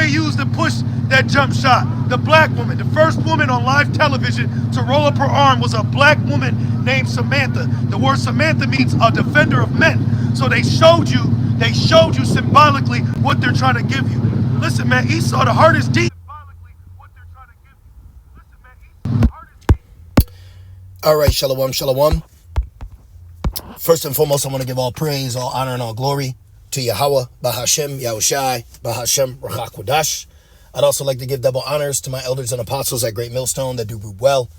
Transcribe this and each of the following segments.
they used to push that jump shot? The black woman. The first woman on live television to roll up her arm was a black woman named Samantha. The word Samantha means a defender of men. So they showed you symbolically what they're trying to give you. Listen, man, Esau, the heart is deep. All right, shalom, shalom. First and foremost, I want to give all praise, all honor, and all glory to Yahweh, Bahashem, Yahushai, Bahashem, Rachakwadash. I'd also like to give double honors to my elders and apostles at Great Millstone that do well.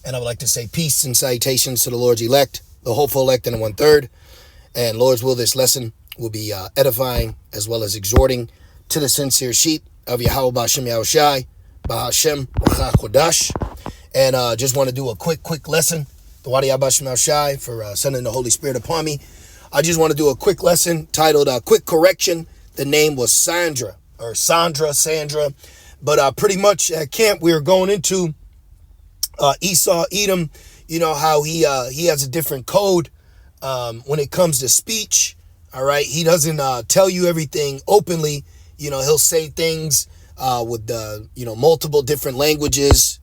And I would like to say peace and salutations to the Lord's elect, the hopeful elect and the 1/3. And Lord's will, this lesson will be edifying as well as exhorting to the sincere sheep of Yahweh, Bahashem, Yahushai, Bahashem, Rachakwadash. And just want to do a quick lesson. The Wadi Abashim Al-Shai for sending the Holy Spirit upon me. I just want to do a quick lesson titled Quick Correction. The name was Sandra, or Sandra. But pretty much at camp, we were going into Esau, Edom. You know how he has a different code when it comes to speech. All right. He doesn't tell you everything openly. You know, he'll say things with, multiple different languages.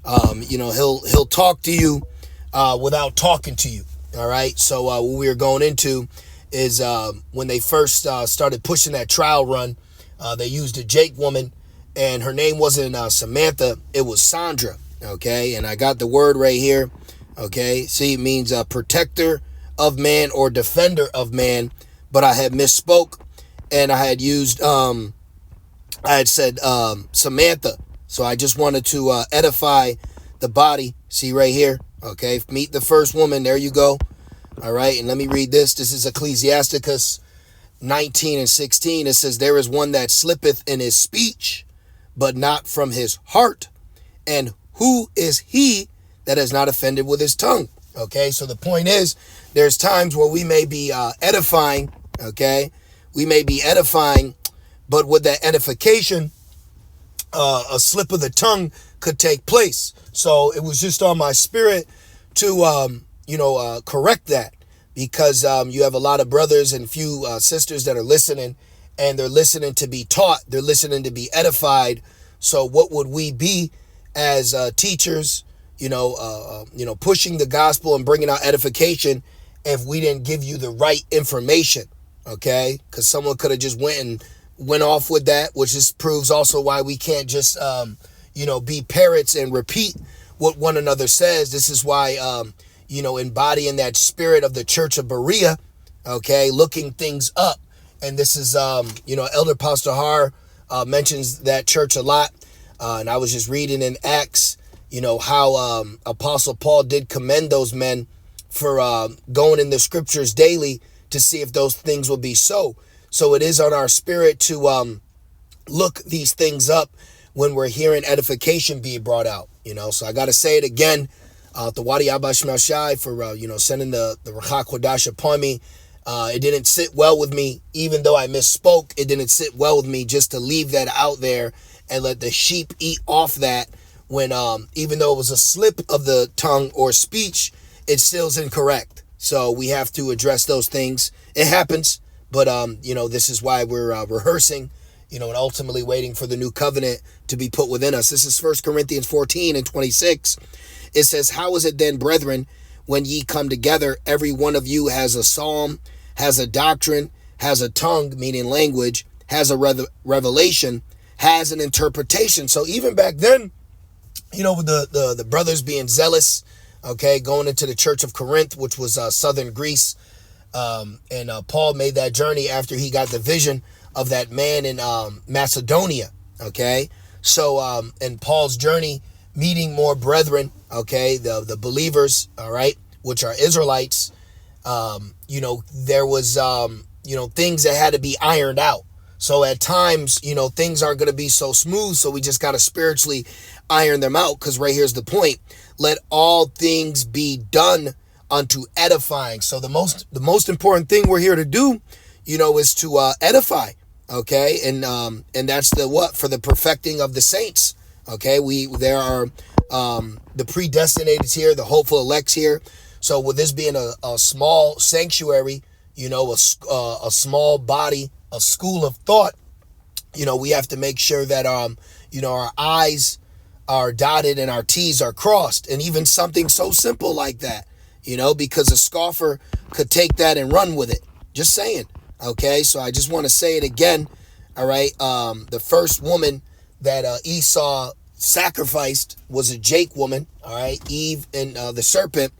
He'll talk to you without talking to you. All right. So what we were going into is when they first started pushing that trial run, they used a Jake woman, and her name wasn't Samantha. It was Sandra. OK, and I got the word right here. OK, see, it means protector of man or defender of man. But I had misspoke, and I had used I had said Samantha. So I just wanted to edify the body. See right here. Okay, meet the first woman. There you go. All right, and let me read this. This is Ecclesiasticus 19:16. It says, there is one that slippeth in his speech, but not from his heart. And who is he that is not offended with his tongue? Okay, so the point is, there's times where we may be edifying. Okay, we may be edifying, but with that edification, a slip of the tongue could take place. So it was just on my spirit to, correct that, because you have a lot of brothers and few sisters that are listening, and they're listening to be taught. They're listening to be edified. So what would we be as teachers, pushing the gospel and bringing out edification if we didn't give you the right information? Okay, because someone could have just went off with that, which just proves also why we can't just, be parrots and repeat what one another says. This is why, embodying that spirit of the Church of Berea, okay, looking things up. And this is, Elder Pastor Har mentions that church a lot. And I was just reading in Acts, how Apostle Paul did commend those men for going in the scriptures daily to see if those things will be so. So it is on our spirit to look these things up when we're hearing edification being brought out, So I got to say it again, the Wadi Abash Mashai for, sending the Rachak Kodash upon me. It didn't sit well with me, even though I misspoke. It didn't sit well with me just to leave that out there and let the sheep eat off that when, even though it was a slip of the tongue or speech, it still is incorrect. So we have to address those things. It happens. But, this is why we're rehearsing, and ultimately waiting for the new covenant to be put within us. This is 1 Corinthians 14:26. It says, how is it then, brethren, when ye come together, every one of you has a psalm, has a doctrine, has a tongue, meaning language, has a revelation, has an interpretation. So even back then, with the brothers being zealous, okay, going into the church of Corinth, which was southern Greece, and Paul made that journey after he got the vision of that man in Macedonia. Okay, so in Paul's journey, meeting more brethren, okay, the believers, all right, which are Israelites, there was things that had to be ironed out. So at times, things aren't going to be so smooth. So we just got to spiritually iron them out, because right here's the point: let all things be done unto edifying. So the most important thing we're here to do, is to edify. Okay, and that's for the perfecting of the saints. Okay, there are the predestinated here, the hopeful elects here. So with this being a small sanctuary, a small body, a school of thought, We have to make sure that our I's are dotted and our T's are crossed, and even something so simple like that, because a scoffer could take that and run with it. Just saying. Okay, so I just want to say it again. All right, the first woman that Esau sacrificed was a Jake woman. All right, Eve and the serpent,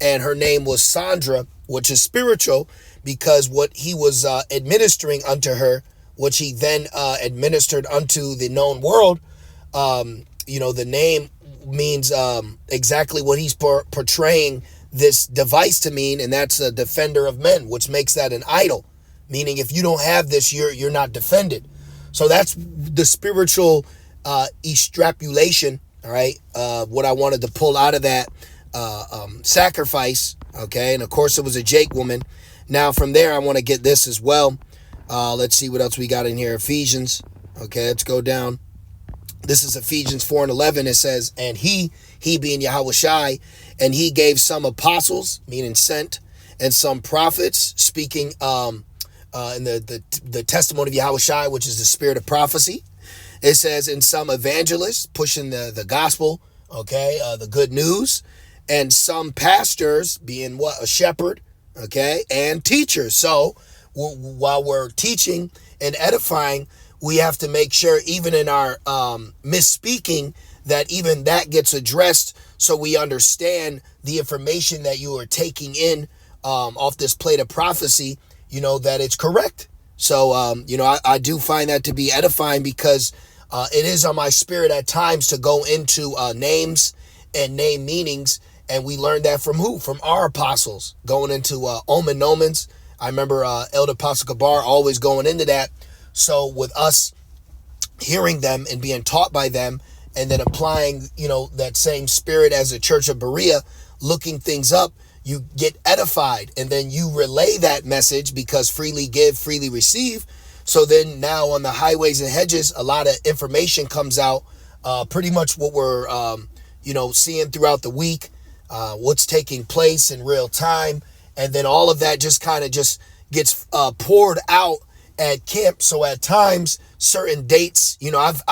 and her name was Sandra, which is spiritual, because what he was administering unto her, which he then administered unto the known world. The name means exactly what he's portraying this device to mean, and that's a defender of men, which makes that an idol. Meaning, if you don't have this, you're not defended. So that's the spiritual extrapolation. All right, what I wanted to pull out of that sacrifice. Okay, and of course it was a Jake woman. Now from there, I want to get this as well. Let's see what else we got in here. Ephesians. Okay, let's go down. This is Ephesians 4:11. It says, and he being Yahushai, and he gave some apostles, meaning sent, and some prophets, speaking in the testimony of Yahushai, which is the spirit of prophecy. It says, and some evangelists, pushing the gospel, okay, the good news, and some pastors, being a shepherd, okay, and teachers. So while we're teaching and edifying, we have to make sure, even in our misspeaking, that even that gets addressed, so we understand the information that you are taking in off this plate of prophecy, that it's correct. So, I do find that to be edifying, because it is on my spirit at times to go into names and name meanings. And we learned that from who? From our apostles, going into omen nomens. I remember Elder Apostle Kabar always going into that. So with us hearing them and being taught by them, and then applying, that same spirit as the Church of Berea, looking things up, you get edified, and then you relay that message, because freely give, freely receive. So then now on the highways and hedges, a lot of information comes out, pretty much what we're, seeing throughout the week, what's taking place in real time. And then all of that just kind of just gets poured out at camp. So at times, certain dates, I've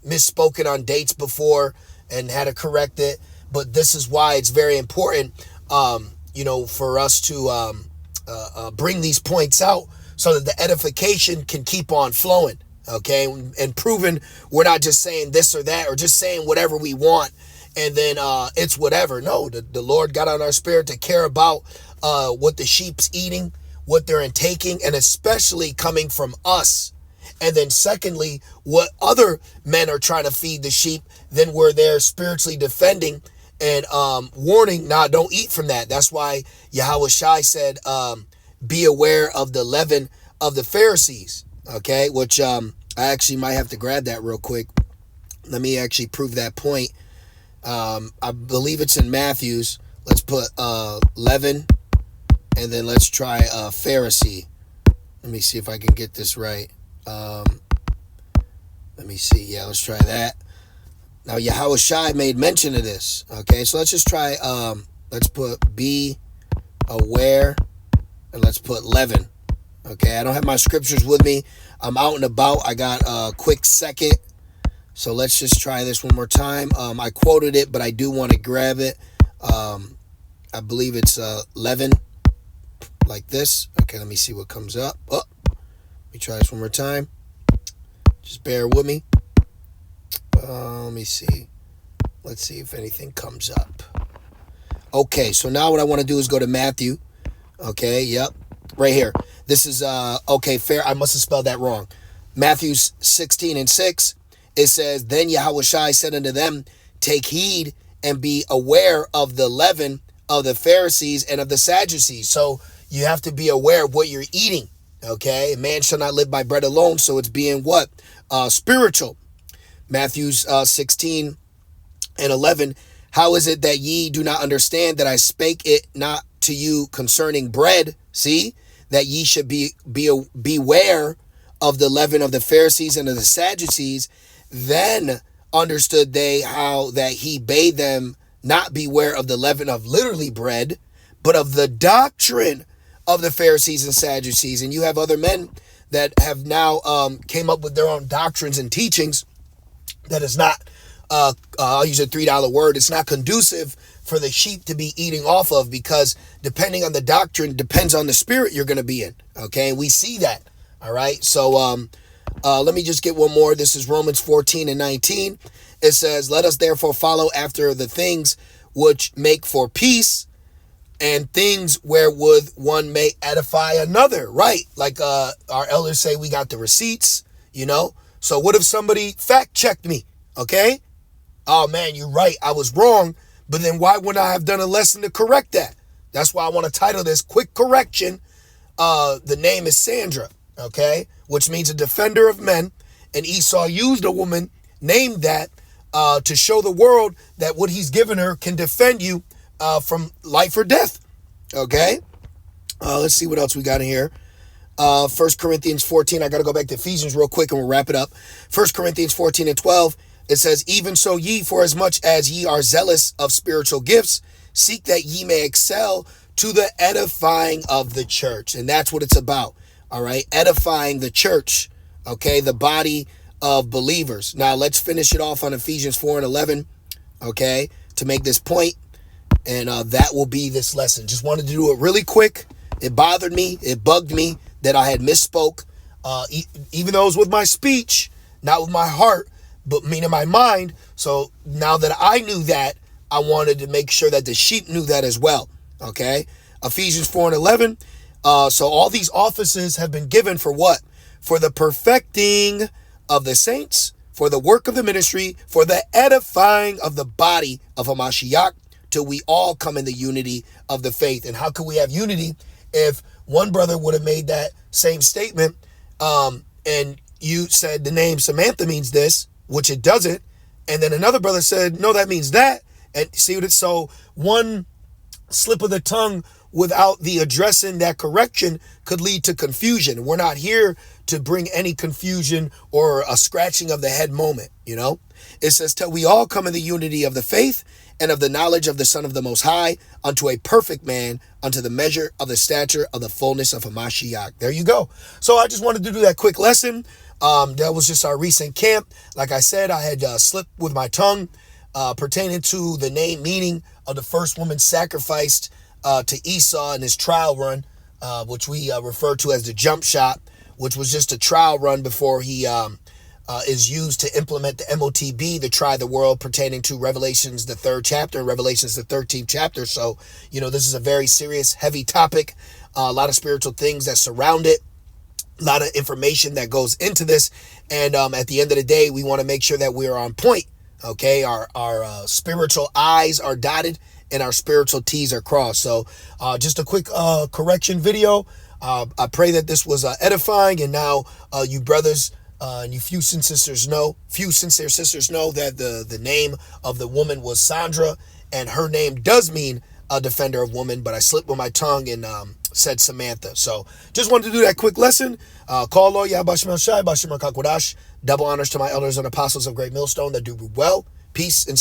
misspoken on dates before and had to correct it. But this is why it's very important, for us to bring these points out, so that the edification can keep on flowing, okay? And proving we're not just saying this or that, or just saying whatever we want, and then it's whatever. No, the Lord got on our spirit to care about what the sheep's eating, what they're intaking, and especially coming from us. And then secondly, what other men are trying to feed the sheep, then we're there spiritually defending and warning, nah, don't eat from that. That's why Yahushua said, be aware of the leaven of the Pharisees, okay? Which I actually might have to grab that real quick. Let me actually prove that point. I believe it's in Matthew's. Let's put leaven, and then let's try Pharisee. Let me see if I can get this right. Let me see. Yeah, let's try that. Now, Yahushua made mention of this. Okay, so let's just try, let's put be aware, and let's put leaven. Okay, I don't have my scriptures with me. I'm out and about. I got a quick second. So let's just try this one more time. I quoted it, but I do want to grab it. I believe it's leaven, like this. Okay, let me see what comes up. Oh, let me try this one more time. Just bear with me. Let me see. Let's see if anything comes up. Okay, so now what I want to do is go to Matthew. Okay, yep, right here. This is, okay, fair. I must have spelled that wrong. Matthew 16:6. It says, then Yahushua said unto them, take heed and be aware of the leaven of the Pharisees and of the Sadducees. So you have to be aware of what you're eating. Okay, man shall not live by bread alone. So it's being what? Spiritual. Matthew 16:11. How is it that ye do not understand that I spake it not to you concerning bread? See, that ye should beware of the leaven of the Pharisees and of the Sadducees. Then understood they how that he bade them not beware of the leaven of literally bread, but of the doctrine of the Pharisees and Sadducees. And you have other men that have now came up with their own doctrines and teachings that is not, I'll use a $3 word, it's not conducive for the sheep to be eating off of, because depending on the doctrine depends on the spirit you're going to be in. Okay, we see that. All right, so let me just get one more. This is Romans 14:19. It says, let us therefore follow after the things which make for peace, and things wherewith one may edify another. Right, like our elders say, we got the receipts, you know. So what if somebody fact checked me? Okay, oh man, you're right, I was wrong. But then why wouldn't I have done a lesson to correct that? That's why I want to title this Quick Correction. The name is Sandra, okay? Which means a defender of men. And Esau used a woman named that to show the world that what he's given her can defend you from life or death, okay? Let's see what else we got in here. 1 Corinthians 14, I got to go back to Ephesians real quick and we'll wrap it up. 1 Corinthians 14:12. It says, even so ye, for as much as ye are zealous of spiritual gifts, seek that ye may excel to the edifying of the church. And that's what it's about. All right. Edifying the church. Okay. The body of believers. Now let's finish it off on Ephesians 4:11. Okay. To make this point. And that will be this lesson. Just wanted to do it really quick. It bothered me. It bugged me that I had misspoke. Even though it was with my speech, not with my heart, but meaning my mind. So now that I knew that, I wanted to make sure that the sheep knew that as well. Okay. Ephesians 4:11. So all these offices have been given for what? For the perfecting of the saints, for the work of the ministry, for the edifying of the body of Hamashiach, till we all come in the unity of the faith. And how could we have unity if one brother would have made that same statement and you said the name Samantha means this, which it doesn't, and then another brother said, no, that means that. And see what it's, so one slip of the tongue without the addressing that correction could lead to confusion. We're not here to bring any confusion or a scratching of the head moment, you know. It says, till we all come in the unity of the faith and of the knowledge of the Son of the Most High, unto a perfect man, unto the measure of the stature of the fullness of Hamashiach. There you go. So I just wanted to do that quick lesson. That was just our recent camp. Like I said, I had slipped with my tongue pertaining to the name meaning of the first woman sacrificed to Esau in his trial run, which we refer to as the jump shot, which was just a trial run before he is used to implement the MOTB, the try the world, pertaining to Revelations, the 3rd chapter, and Revelations, the 13th chapter. So, you know, this is a very serious, heavy topic, a lot of spiritual things that surround it. A lot of information that goes into this. And at the end of the day, we want to make sure that we are on point. Okay. Our spiritual I's are dotted and our spiritual T's are crossed. So just a quick correction video. I pray that this was edifying. And now you brothers and you few sincere sisters know that the name of the woman was Sandra, and her name does mean a defender of women, but I slipped with my tongue and said Samantha. So just wanted to do that quick lesson. Call Lord Yahbashim Shai, Bashim Rakakwadash. Double honors to my elders and apostles of Great Millstone that do well. Peace and